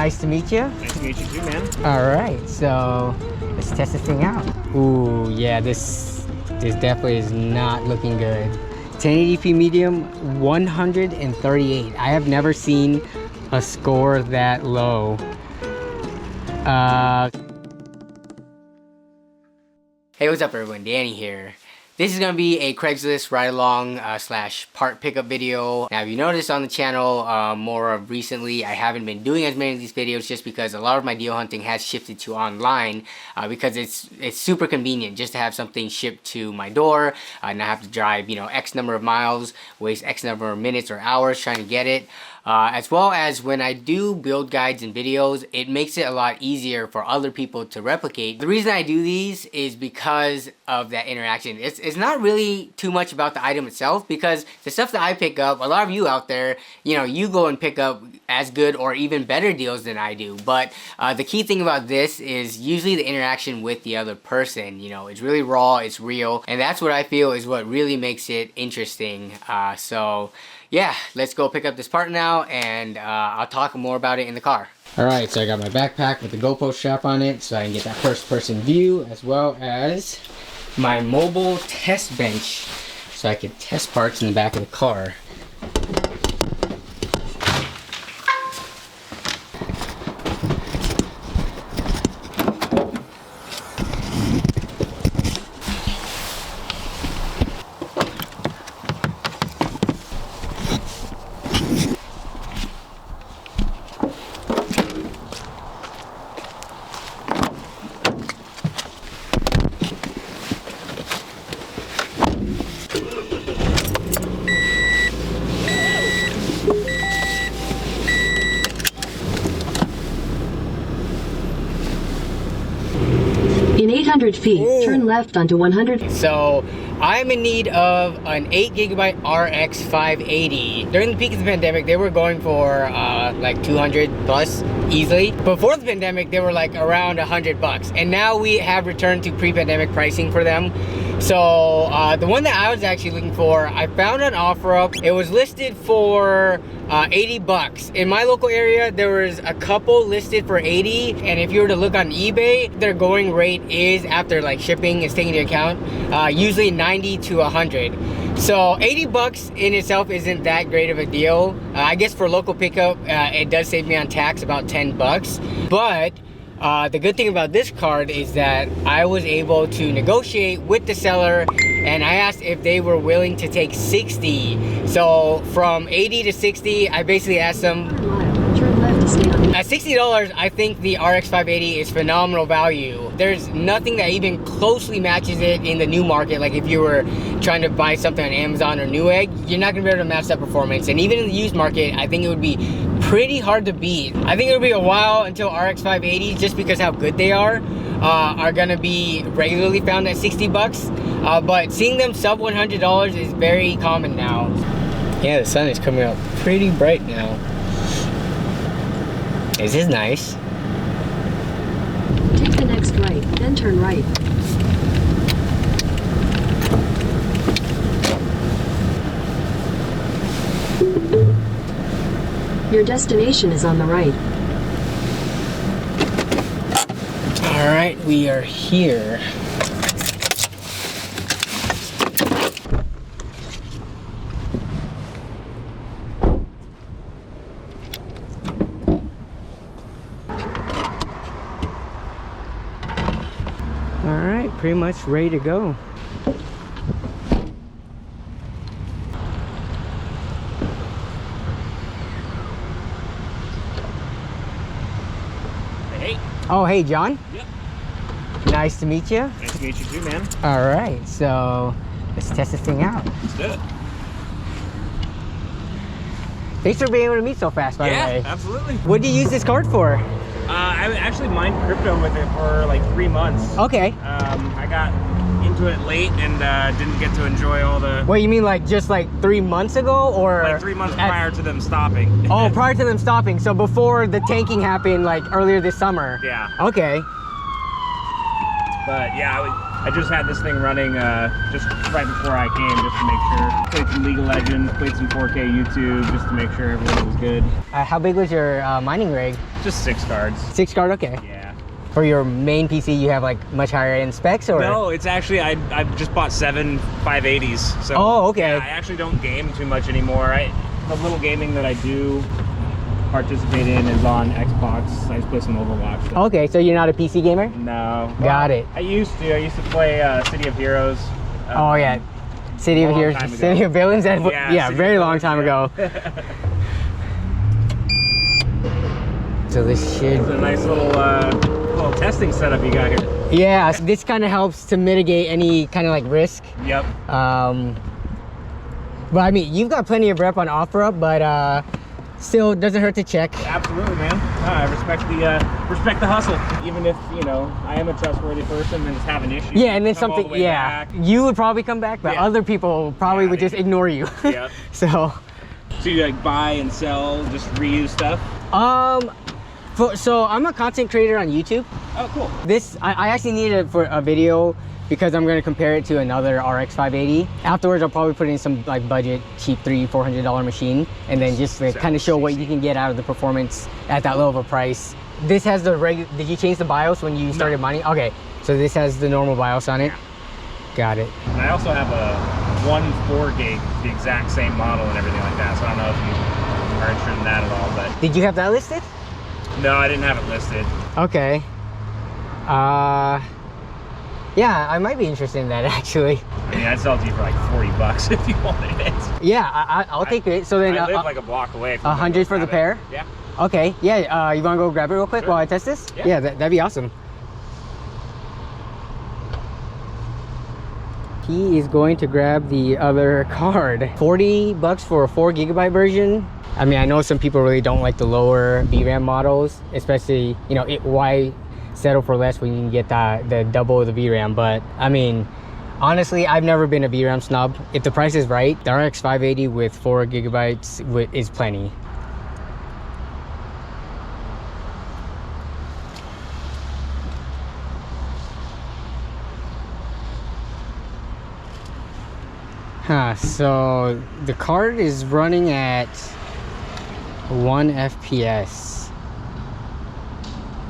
Nice to meet you. Nice to meet you too, man. All right, so let's test this thing out. Ooh, yeah, this definitely is not looking good. 1080p medium, 138. I have never seen a score that low. Hey, what's up everyone? Danny here. This is going to be a Craigslist ride-along slash part pickup video. Now, if you noticed on the channel more recently, I haven't been doing as many of these videos just because a lot of my deal hunting has shifted to online because it's super convenient just to have something shipped to my door and not have to drive, you know, X number of miles, waste X number of minutes or hours trying to get it. As well as when I do build guides and videos, it makes it a lot easier for other people to replicate. The reason I do these is because of that interaction. It's not really too much about the item itself, because the stuff that I pick up, a lot of you out there, you know, you go and pick up as good or even better deals than I do. But the key thing about this is usually the interaction with the other person. You know, it's really raw, it's real, and that's what I feel is what really makes it interesting. So yeah, let's go pick up this part now, and I'll talk more about it in the car. Alright, so I got my backpack with the GoPro strap on it so I can get that first person view, as well as my mobile test bench so I can test parts in the back of the car. In 800 feet, turn left onto 100. So I'm in need of an 8GB RX 580. During the peak of the pandemic, they were going for like 200 plus easily. Before the pandemic, they were like around $100, and now we have returned to pre-pandemic pricing for them. So the one that I was actually looking for, I found on OfferUp. It was listed for $80. In my local area, there was a couple listed for 80, and if you were to look on eBay, their going rate is, after like shipping is taken into account, usually 90 to 100. So $80 in itself isn't that great of a deal. I guess for local pickup, it does save me on tax about $10. But the good thing about this card is that I was able to negotiate with the seller, and I asked if they were willing to take 60. So from 80 to 60, I basically asked them. At $60, I think the RX 580 is phenomenal value. There's nothing that even closely matches it in the new market. Like if you were trying to buy something on Amazon or Newegg, you're not gonna be able to match that performance. And even in the used market, I think it would be pretty hard to beat. I think it'll be a while until RX 580s, just because how good they are gonna be regularly found at $60. But seeing them sub $100 is very common now. Yeah, the sun is coming out pretty bright now. This is nice. Take the next right, then turn right. Your destination is on the right. All right, we are here. All right, pretty much ready to go. Hey. Oh, hey, John. Yep. Nice to meet you. Nice to meet you too, man. All right, so let's test this thing out. Let's do it. Thanks for being able to meet so fast, by the way. Yeah, absolutely. What do you use this card for? I actually mined crypto with it for like 3 months. Okay. I got into it late and didn't get to enjoy all the... What, you mean like just like 3 months ago, or? Like 3 months prior to them stopping. Oh, prior to them stopping. So before the tanking happened, like earlier this summer. Yeah. Okay. But yeah, I just had this thing running just right before I came, just to make sure. Played some League of Legends, played some 4K YouTube, just to make sure everything was good. How big was your mining rig? Just 6 cards. 6 card, okay. Yeah. For your main PC, you have like much higher end specs, or? No, it's actually I just bought 7 580s. So Oh, okay. yeah, I actually don't game too much anymore. The little gaming that I do participate in is on Xbox. I just play some Overwatch. So. Okay, so you're not a PC gamer? No. Got it. I used to play City of Heroes. Oh yeah, City of Heroes, City of Villains. Yeah, very long time ago. So this shit. It's a nice little testing setup you got here. Yeah, so this kind of helps to mitigate any kind of like risk. Yep. But I mean, you've got plenty of rep on OfferUp, but still doesn't hurt to check. Absolutely, man. I respect the hustle. Even if, you know, I am a trustworthy person and just have an issue. Yeah, and then something, yeah. Back. You would probably come back, but other people probably would just ignore you. Yep. So you like buy and sell, just reuse stuff? So I'm a content creator on YouTube. Oh, cool. This, I actually need it for a video because I'm going to compare it to another RX 580. Afterwards, I'll probably put in some like budget, cheap $300-400 machine, and then just like, kind of show what you can get out of the performance at that low of a price. This has the did you change the BIOS when you started mining? Okay, so this has the normal BIOS on it. Yeah. Got it. And I also have a 1 4 gig, the exact same model and everything like that, so I don't know if you are interested in that at all, but... Did you have that listed? No, I didn't have it listed. Okay. Yeah, I might be interested in that actually. I mean, I'd sell it to you for like $40 if you wanted it. Yeah, I'll take it. So then I live like a block away from 100 for the pair? Yeah. Okay, yeah, you wanna go grab it real quick while I test this? Yeah, that'd be awesome. He is going to grab the other card. $40 for a 4 GB version. I mean, I know some people really don't like the lower VRAM models, especially, you know, why settle for less when you can get the double of the VRAM? But I mean, honestly, I've never been a VRAM snob. If the price is right, the RX 580 with 4 GB is plenty. So the card is running at 1 FPS.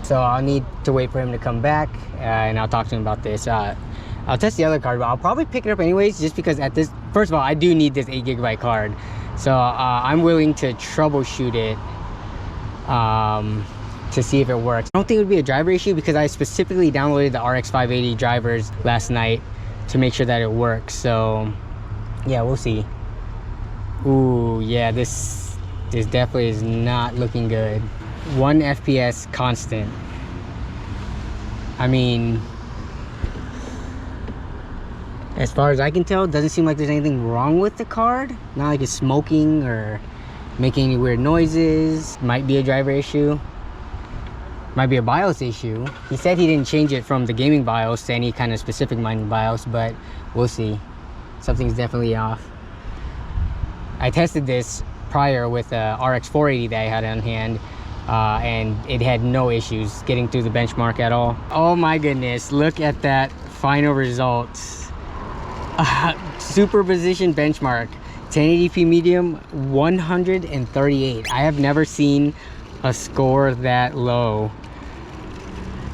So I'll need to wait for him to come back and I'll talk to him about this. I'll test the other card, but I'll probably pick it up anyways, just because at this, first of all, I do need this 8 GB card. So I'm willing to troubleshoot it to see if it works. I don't think it would be a driver issue because I specifically downloaded the RX 580 drivers last night to make sure that it works. So yeah, we'll see. Ooh, yeah, this definitely is not looking good. 1 FPS constant. I mean, as far as I can tell, it doesn't seem like there's anything wrong with the card. Not like it's smoking or making any weird noises. Might be a driver issue. Might be a BIOS issue. He said he didn't change it from the gaming BIOS to any kind of specific mining BIOS, but we'll see. Something's definitely off. I tested this prior with a RX 480 that I had on hand, and it had no issues getting through the benchmark at all. Oh my goodness, look at that final result. Superposition benchmark, 1080p medium, 138. I have never seen a score that low.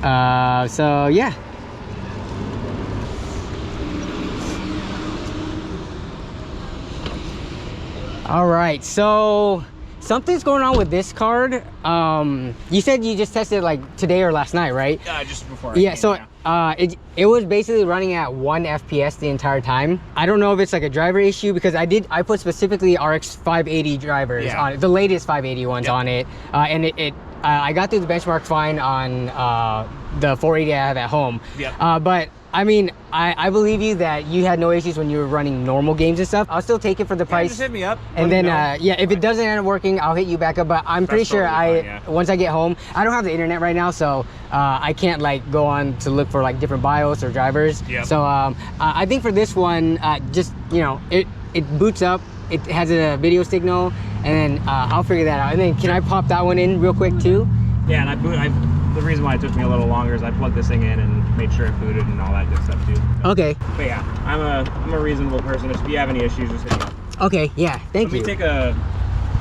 So yeah. All right, so something's going on with this card. You said you just tested it like today or last night, right? Just before. It was basically running at 1 FPS the entire time. I don't know if it's like a driver issue because I put specifically RX 580 drivers on it, the latest 580 ones on it, and I got through the benchmark fine on the 480 I have at home. But I mean, I believe you that you had no issues when you were running normal games and stuff. I'll still take it for the price. Just hit me up. And then, yeah, if it doesn't end up working, I'll hit you back up. But I'm pretty sure once I get home, I don't have the internet right now, so I can't like go on to look for like different BIOS or drivers. So I think for this one, just, you know, it boots up. It has a video signal, and then I'll figure that out. And then can I pop that one in real quick too? Yeah, and the reason why it took me a little longer is I plugged this thing in and made sure it booted and all that good stuff too. Okay. But yeah, I'm a reasonable person. If you have any issues, just hit me up. Okay, yeah, thank you. Let me take a,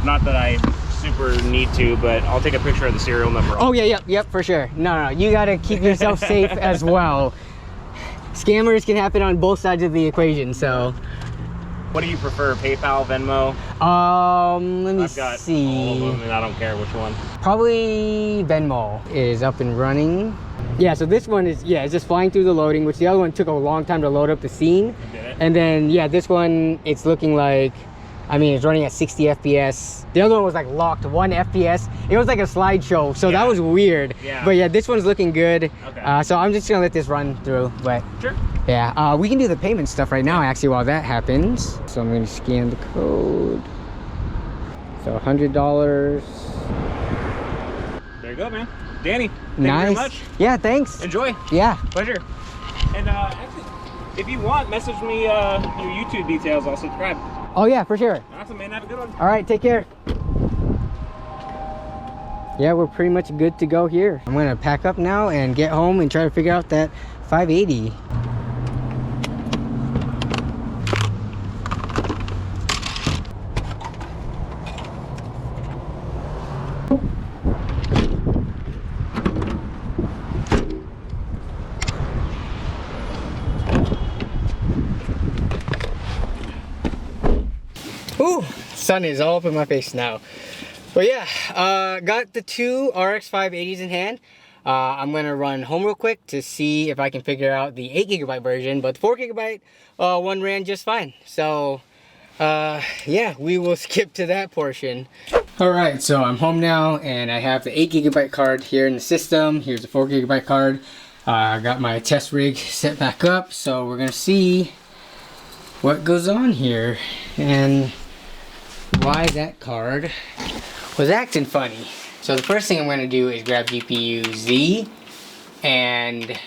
not that I super need to, but I'll take a picture of the serial number. Oh yeah, yep, for sure. No, you gotta keep yourself safe as well. Scammers can happen on both sides of the equation, so. What do you prefer, PayPal, Venmo? Let me I've got see. all of them, and I don't care which one. Probably Venmo is up and running. Yeah, so this one is, it's just flying through the loading, which the other one took a long time to load up the scene. And then, this one, it's looking like, I mean, it's running at 60 FPS. The other one was like locked 1 FPS. It was like a slideshow, so that was weird. Yeah. But yeah, this one's looking good. Okay. So I'm just gonna let this run through, but. Sure. Yeah, we can do the payment stuff right now actually while that happens. So I'm gonna scan the code. So $100. There you go, man. Danny, thank Nice. you very much. Yeah, thanks. Enjoy. Yeah. Pleasure. And actually, if you want, message me your YouTube details. I'll subscribe. Oh yeah, for sure. Awesome, man. Have a good one. All right, take care. Yeah, we're pretty much good to go here. I'm gonna pack up now and get home and try to figure out that 580. Ooh, sun is all up in my face now. But yeah, got the two RX 580s in hand. I'm gonna run home real quick to see if I can figure out the 8GB version, but the 4GB one ran just fine. So yeah, we will skip to that portion. Alright, so I'm home now and I have the 8GB card here in the system. Here's the 4GB card. I got my test rig set back up, so we're gonna see what goes on here and why that card was acting funny. So the first thing I'm going to do is grab GPU Z and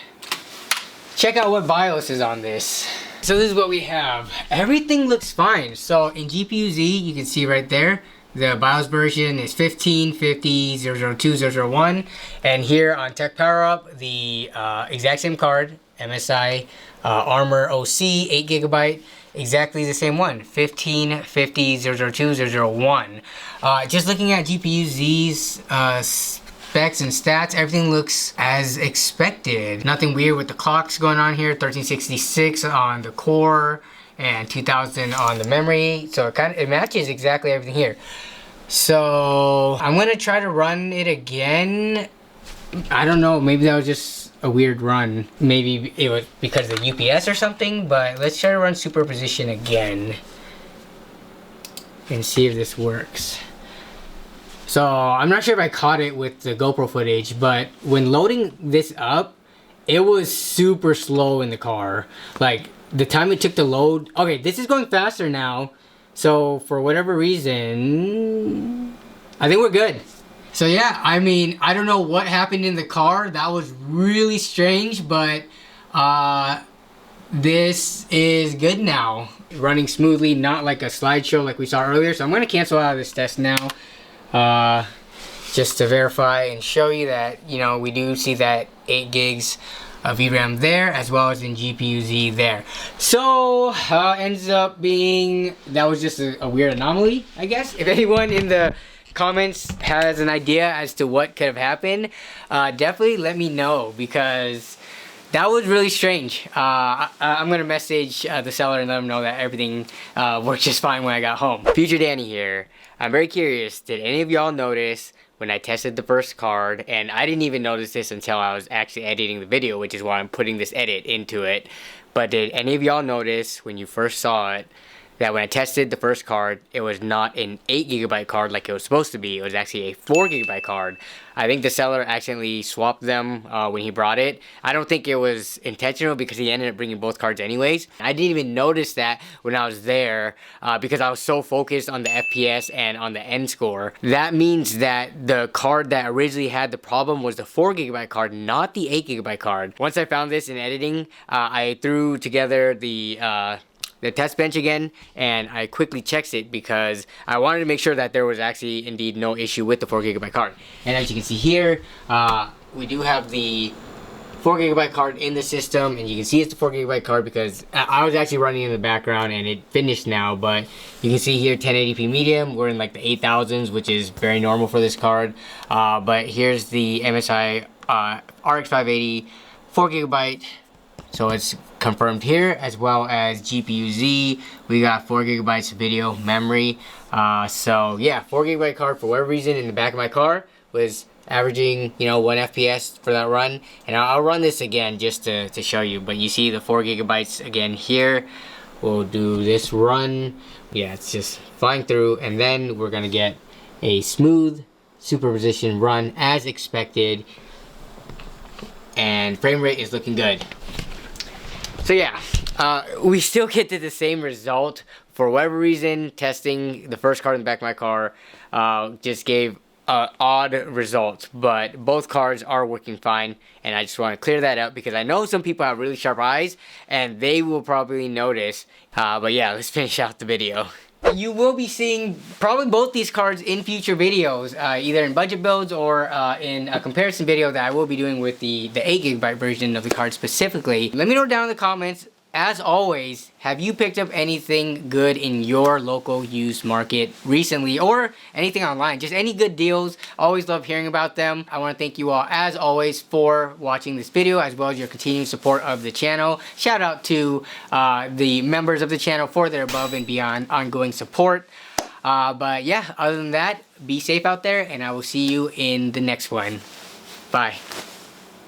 check out what BIOS is on this. So this is what we have. Everything looks fine. So in GPU Z, you can see right there, the BIOS version is 1550.002.001. And here on Tech Power Up, the exact same card, MSI Armor OC 8GB, exactly the same one, 1550.002.001. Just looking at GPU Z's specs and stats, everything looks as expected. Nothing weird with the clocks going on here. 1366 on the core and 2000 on the memory, so it matches exactly everything here. So I'm gonna try to run it again. I don't know, maybe that was just a weird run. Maybe it was because of the UPS or something, but let's try to run superposition again and see if this works. So I'm not sure if I caught it with the GoPro footage, but when loading this up, it was super slow in the car. Like the time it took to load. Okay, this is going faster now. So for whatever reason, I think we're good. So yeah, I mean, I don't know what happened in the car. That was really strange, but this is good now. Running smoothly, not like a slideshow like we saw earlier. So I'm gonna cancel out of this test now. Just to verify and show you that, you know, we do see that 8 gigs of VRAM there, as well as in GPU Z there. So ends up being, that was just a weird anomaly, I guess. If anyone in the comments has an idea as to what could have happened, definitely let me know, because that was really strange. I'm gonna message the seller and let them know that everything worked just fine when I got home. Future Danny here. I'm very curious, did any of y'all notice when I tested the first card, and I didn't even notice this until I was actually editing the video, which is why I'm putting this edit into it, but did any of y'all notice when you first saw it that when I tested the first card, it was not an 8GB card like it was supposed to be. It was actually a 4GB card. I think the seller accidentally swapped them when he brought it. I don't think it was intentional because he ended up bringing both cards anyways. I didn't even notice that when I was there because I was so focused on the FPS and on the end score. That means that the card that originally had the problem was the 4GB card, not the 8GB card. Once I found this in editing, I threw together the test bench again, and I quickly checked it because I wanted to make sure that there was actually indeed no issue with the 4GB card. And as you can see here, we do have the 4GB card in the system, and you can see it's a 4GB card because I was actually running in the background and it finished now, but you can see here 1080p medium. We're in like the 8000s, which is very normal for this card. But here's the MSI RX 580 4GB. So it's confirmed here, as well as GPU-Z. We got 4GB of video memory. So yeah, 4GB card for whatever reason in the back of my car was averaging, you know, 1 FPS for that run. And I'll run this again just to show you. But you see the 4GB again here. We'll do this run. Yeah, it's just flying through, and then we're gonna get a smooth superposition run as expected. And frame rate is looking good. So yeah, we still get to the same result. For whatever reason, testing the first card in the back of my car just gave odd results, but both cards are working fine, and I just want to clear that up because I know some people have really sharp eyes and they will probably notice. But yeah, let's finish out the video. You will be seeing probably both these cards in future videos, either in budget builds or in a comparison video that I will be doing with the 8GB version of the card specifically. Let me know down in the comments. As always, have you picked up anything good in your local used market recently, or anything online? Just any good deals. Always love hearing about them. I want to thank you all, as always, for watching this video, as well as your continued support of the channel. Shout out to the members of the channel for their above and beyond ongoing support. But yeah, other than that, be safe out there, and I will see you in the next one. Bye.